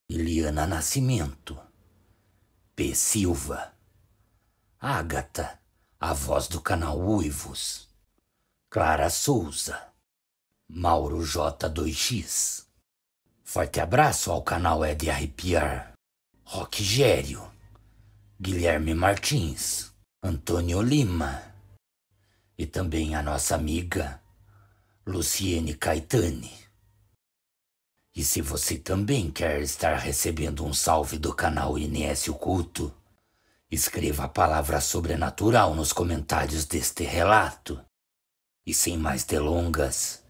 Eliana Nascimento, P. Silva, Ágata, a voz do canal Uivos, Clara Souza, Mauro J2X. Forte abraço ao canal É de Arrepiar, Roque Gério, Guilherme Martins, Antônio Lima e também a nossa amiga Luciene Caetani. E se você também quer estar recebendo um salve do canal INS Oculto, escreva a palavra sobrenatural nos comentários deste relato. E sem mais delongas,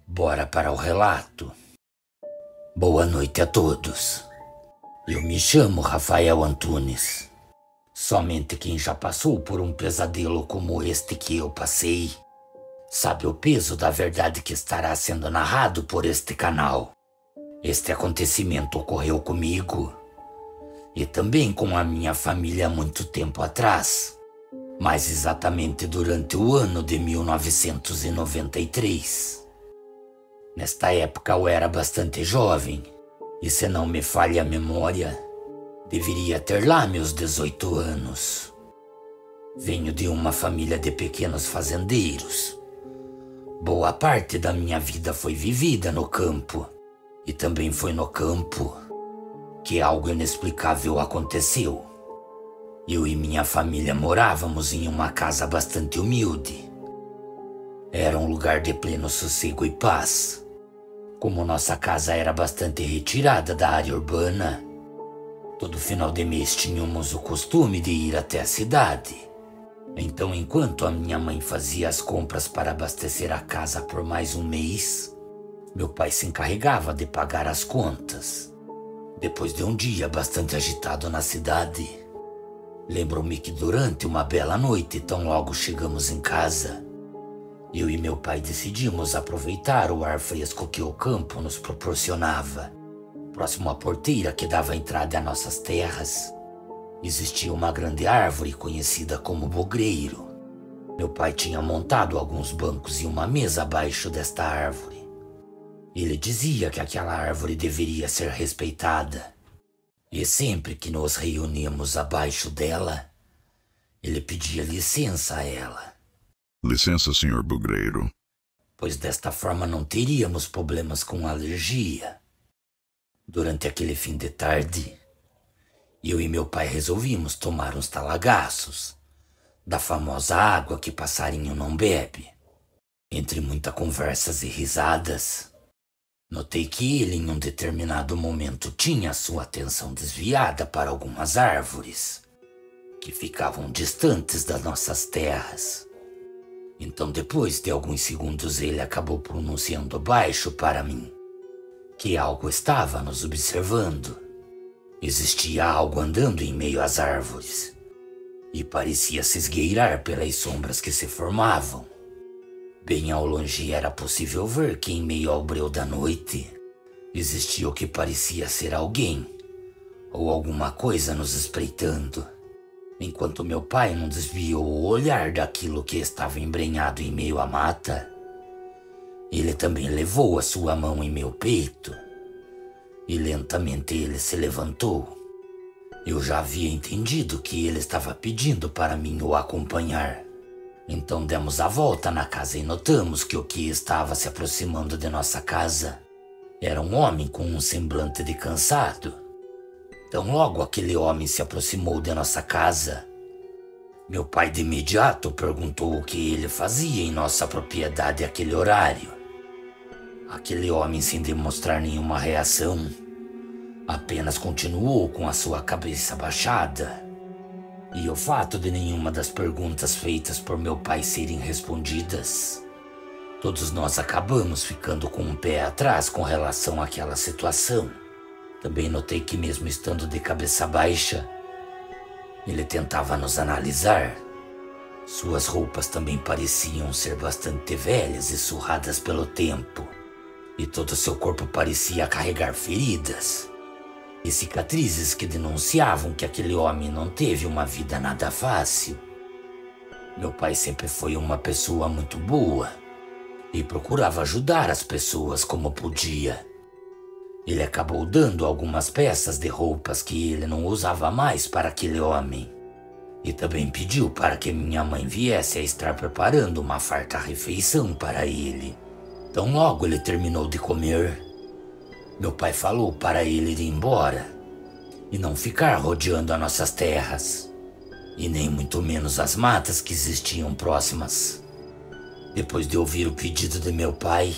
bora para o relato. Boa noite a todos. Eu me chamo Rafael Antunes. Somente quem já passou por um pesadelo como este que eu passei sabe o peso da verdade que estará sendo narrado por este canal. Este acontecimento ocorreu comigo e também com a minha família há muito tempo atrás, mais exatamente durante o ano de 1993. Nesta época eu era bastante jovem e, se não me falha a memória, deveria ter lá meus 18 anos. Venho de uma família de pequenos fazendeiros. Boa parte da minha vida foi vivida no campo, e também foi no campo que algo inexplicável aconteceu. Eu e minha família morávamos em uma casa bastante humilde. Era um lugar de pleno sossego e paz. Como nossa casa era bastante retirada da área urbana, todo final de mês tínhamos o costume de ir até a cidade. Então, enquanto a minha mãe fazia as compras para abastecer a casa por mais um mês, meu pai se encarregava de pagar as contas. Depois de um dia bastante agitado na cidade, lembro-me que durante uma bela noite, tão logo chegamos em casa, eu e meu pai decidimos aproveitar o ar fresco que o campo nos proporcionava. Próximo à porteira que dava entrada a nossas terras, existia uma grande árvore conhecida como bugreiro. Meu pai tinha montado alguns bancos e uma mesa abaixo desta árvore. Ele dizia que aquela árvore deveria ser respeitada. E sempre que nos reuníamos abaixo dela, ele pedia licença a ela. Licença, senhor bugreiro. Pois desta forma não teríamos problemas com alergia. Durante aquele fim de tarde, eu e meu pai resolvimos tomar uns talagaços da famosa água que passarinho não bebe. Entre muitas conversas e risadas, notei que ele em um determinado momento tinha sua atenção desviada para algumas árvores que ficavam distantes das nossas terras. Então, depois de alguns segundos, ele acabou pronunciando baixo para mim que algo estava nos observando. Existia algo andando em meio às árvores e parecia se esgueirar pelas sombras que se formavam. Bem ao longe era possível ver que em meio ao breu da noite existia o que parecia ser alguém ou alguma coisa nos espreitando. Enquanto meu pai não desviou o olhar daquilo que estava embrenhado em meio à mata, ele também levou a sua mão em meu peito e lentamente ele se levantou. Eu já havia entendido que ele estava pedindo para mim o acompanhar. Então demos a volta na casa e notamos que o que estava se aproximando de nossa casa era um homem com um semblante de cansado. Então logo aquele homem se aproximou de nossa casa, meu pai de imediato perguntou o que ele fazia em nossa propriedade àquele horário. Aquele homem, sem demonstrar nenhuma reação, apenas continuou com a sua cabeça baixada. E o fato de nenhuma das perguntas feitas por meu pai serem respondidas Todos nós acabamos ficando com um pé atrás com relação àquela situação. Também notei que mesmo estando de cabeça baixa, ele tentava nos analisar. Suas roupas também pareciam ser bastante velhas e surradas pelo tempo, e todo seu corpo parecia carregar feridas e cicatrizes que denunciavam que aquele homem não teve uma vida nada fácil. Meu pai sempre foi uma pessoa muito boa e procurava ajudar as pessoas como podia. Ele acabou dando algumas peças de roupas que ele não usava mais para aquele homem. E também pediu para que minha mãe viesse a estar preparando uma farta refeição para ele. Tão logo ele terminou de comer, meu pai falou para ele ir embora e não ficar rodeando as nossas terras, e nem muito menos as matas que existiam próximas. Depois de ouvir o pedido de meu pai,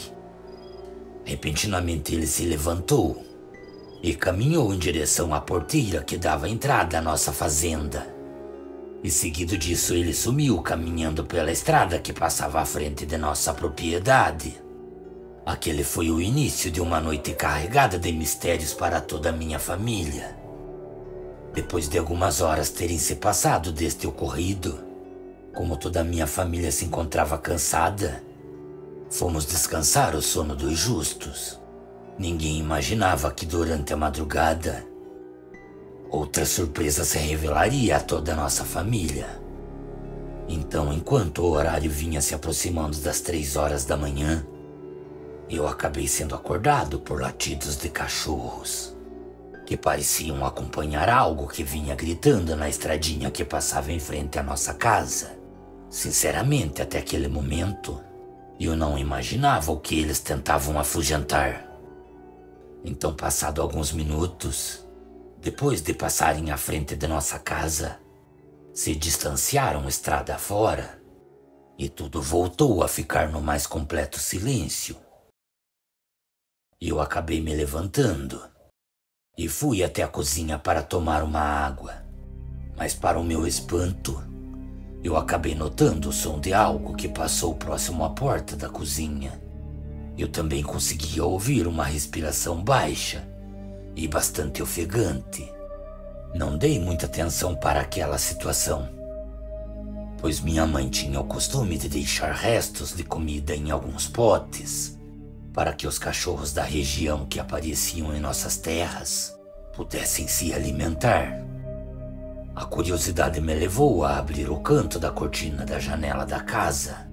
repentinamente ele se levantou e caminhou em direção à porteira que dava entrada à nossa fazenda. E seguido disso ele sumiu caminhando pela estrada que passava à frente de nossa propriedade. Aquele foi o início de uma noite carregada de mistérios para toda a minha família. Depois de algumas horas terem se passado deste ocorrido, como toda a minha família se encontrava cansada, fomos descansar o sono dos justos. Ninguém imaginava que durante a madrugada outra surpresa se revelaria a toda a nossa família. Então, enquanto o horário vinha se aproximando das 3 horas da manhã, eu acabei sendo acordado por latidos de cachorros, que pareciam acompanhar algo que vinha gritando na estradinha que passava em frente à nossa casa. Sinceramente, até aquele momento, eu não imaginava o que eles tentavam afugentar. Então, passado alguns minutos, depois de passarem à frente de nossa casa, se distanciaram estrada fora e tudo voltou a ficar no mais completo silêncio. Eu acabei me levantando e fui até a cozinha para tomar uma água, mas para o meu espanto, eu acabei notando o som de algo que passou próximo à porta da cozinha. Eu também conseguia ouvir uma respiração baixa e bastante ofegante. Não dei muita atenção para aquela situação, pois minha mãe tinha o costume de deixar restos de comida em alguns potes, para que os cachorros da região que apareciam em nossas terras pudessem se alimentar. A curiosidade me levou a abrir o canto da cortina da janela da casa.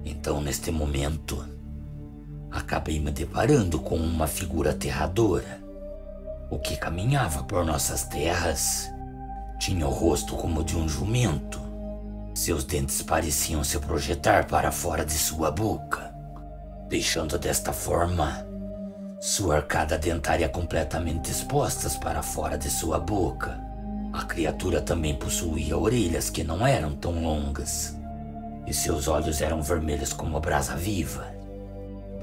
Então, neste momento, acabei me deparando com uma figura aterradora. O que caminhava por nossas terras tinha o rosto como de um jumento. Seus dentes pareciam se projetar para fora de sua boca, deixando desta forma sua arcada dentária completamente expostas para fora de sua boca. A criatura também possuía orelhas que não eram tão longas, e seus olhos eram vermelhos como brasa viva.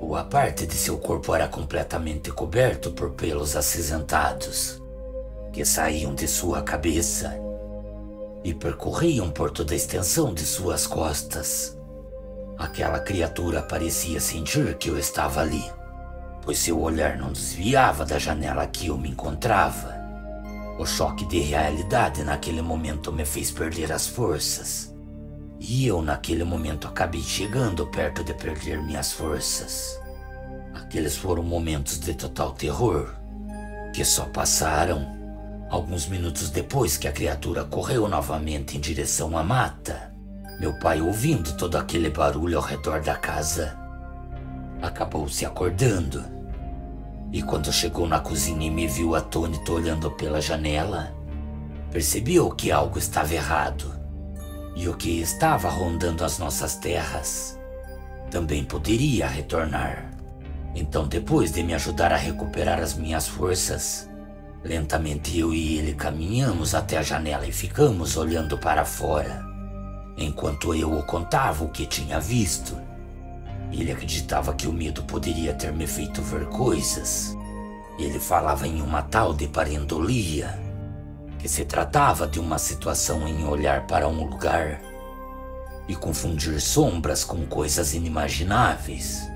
Boa parte de seu corpo era completamente coberto por pelos acinzentados, que saíam de sua cabeça e percorriam por toda a extensão de suas costas. Aquela criatura parecia sentir que eu estava ali, pois seu olhar não desviava da janela que eu me encontrava. O choque de realidade naquele momento me fez perder as forças. E eu, naquele momento, acabei chegando perto de perder minhas forças. Aqueles foram momentos de total terror, que só passaram alguns minutos depois que a criatura correu novamente em direção à mata. Meu pai, ouvindo todo aquele barulho ao redor da casa, acabou se acordando. E quando chegou na cozinha e me viu atônito olhando pela janela, percebeu que algo estava errado. E o que estava rondando as nossas terras também poderia retornar. Então, depois de me ajudar a recuperar as minhas forças, lentamente eu e ele caminhamos até a janela e ficamos olhando para fora, enquanto eu o contava o que tinha visto. Ele acreditava que o medo poderia ter me feito ver coisas. Ele falava em uma tal de pareidolia, que se tratava de uma situação em olhar para um lugar e confundir sombras com coisas inimagináveis.